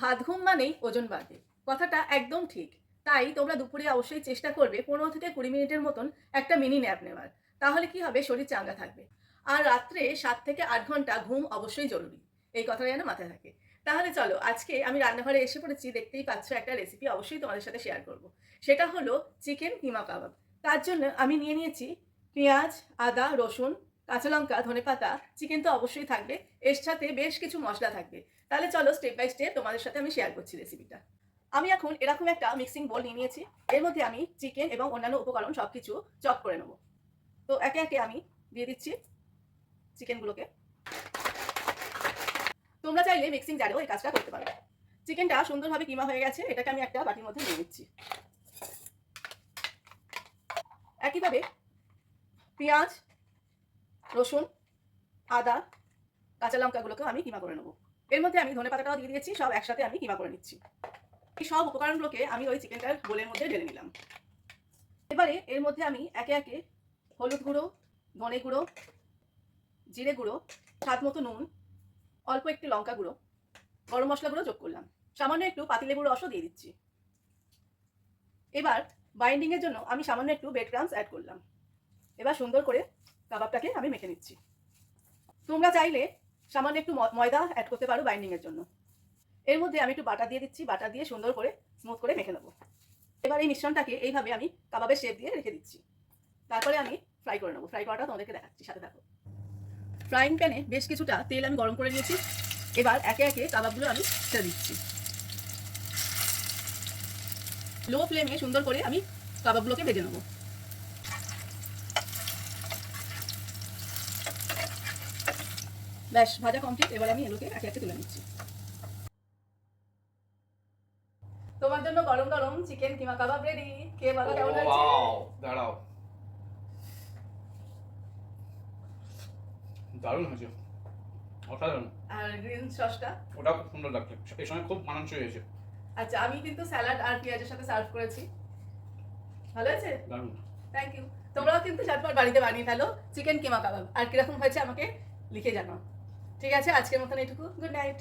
ভাত ঘুম মানেই ওজন বাড়বে, কথাটা একদম ঠিক। তাই তোমরা দুপুরে অবশ্যই চেষ্টা করবে 15 থেকে 20 মিনিটের মতন একটা মিনি ন্যাপ নেওয়ার। তাহলে কি হবে, শরীর চাঙ্গা থাকবে। আর রাত্রে 7 থেকে 8 ঘন্টা ঘুম অবশ্যই জরুরি, এই কথাটা যেন মাথায় থাকে। তাহলে চলো, আজকে আমি রান্নাঘরে এসে পড়েছি, দেখতেই পাচ্ছ একটা রেসিপি অবশ্যই তোমাদের সাথে শেয়ার করব। সেটা হলো চিকেন কিমা কাবাব। তার জন্য আমি নিয়ে নিয়েছি পেঁয়াজ, আদা, রসুন, কাঁচা লঙ্কা, ধনেপাতা। চিকেন তো অবশ্যই থাকবে, এর সাথে বেশ কিছু মশলা থাকবে। তাহলে চলো স্টেপ বাই স্টেপ তোমাদের সাথে আমি শেয়ার করছি রেসিপিটা। আমি এখন এরকম একটা মিক্সিং বোল নিয়ে নিয়েছি। এর মধ্যে আমি চিকেন এবং অন্যান্য উপকরণ সবকিছু চপ করে নেব। তো একে একে আমি দিয়ে দিচ্ছি চিকেনগুলোকে। তোমরা চাইলে মিক্সিং জারেও এই কাজটা করতে পারো। চিকেনটা সুন্দরভাবে কিমা হয়ে গেছে, এটাকে আমি একটা বাটির মধ্যে নিয়ে নিচ্ছি। একইভাবে পেঁয়াজ, রসুন, আদা, কাঁচা লঙ্কাগুলোকেও আমি কিমা করে নেবো। এর মধ্যে আমি ধনেপাতাটাও দিয়ে দিয়েছি, সব একসাথে আমি কিমা করে নিচ্ছি। এই সব উপকরণগুলোকে আমি ওই চিকেনটার বোলের মধ্যে ঢেলে নিলাম। এবারে এর মধ্যে আমি একে একে হলুদ গুঁড়ো, ধনে গুঁড়ো, জিরে গুঁড়ো, স্বাদ মতো নুন, অল্প একটু লঙ্কা গুঁড়ো, গরম মশলা গুঁড়ো যোগ করলাম। সামান্য একটু পাতিলেবুর রসও দিয়ে দিচ্ছি। এবার বাইন্ডিং এর জন্য আমি সামান্য একটু ব্রেড ক্রাম্বস অ্যাড করলাম। এবার সুন্দর করে কাবাবটাকে আমি মেখে নিচ্ছি। তোমরা চাইলে সামান্য একটু ময়দা অ্যাড করতে পারো বাইন্ডিং এর জন্য। এর মধ্যে আমি একটু বাটার দিয়ে দিচ্ছি, বাটার দিয়ে সুন্দর করে স্মুথ করে মেখে নেবো। এবার এই মিশ্রণটাকে এইভাবে আমি কাবাবের শেপ দিয়ে রেখে দিচ্ছি। তারপরে আমি ফ্রাই করে নেবো। ফ্রাই করাটা তোমাদেরকে দেখাচ্ছি, সাথে থাকো। ফ্রাইং প্যানে বেশ কিছুটা তেল আমি গরম করে নিয়েছি। এবার একে একে কাবাবগুলো আমি ছেড়ে দিচ্ছি। লো ফ্লেমে সুন্দর করে আমি কাবাবগুলোকে ভেজে নেবো। ব্যাস, ভাজা কমপ্লিট। এবার আমি এগুলোকে একে একে তুলে নিচ্ছি। তোমার জন্য গরম গরম চিকেন কিমা কাবাব রেডি। কে বলো কেমন হয়েছে? দাঁড়াও, দারুণ হয়েছে, অসাধারণ। আর গ্রিন সসটা ওটা খুব সুন্দর লাগছে, এই সময় খুব মানানসই হয়েছে। আচ্ছা, আমি কিন্তু স্যালাড আর পেঁয়াজের সাথে সার্ভ করেছি। ভালো আছে? দারুণ। Thank you. তোমরাও কিন্তু ঝটপট বাড়িতে বানিয়ে ফেলো চিকেন কিমা কাবাব। আর কিরকম হয়েছে আমাকে লিখে জানাও। ঠিক আছে, আজকের মতন এইটুকু। Good night.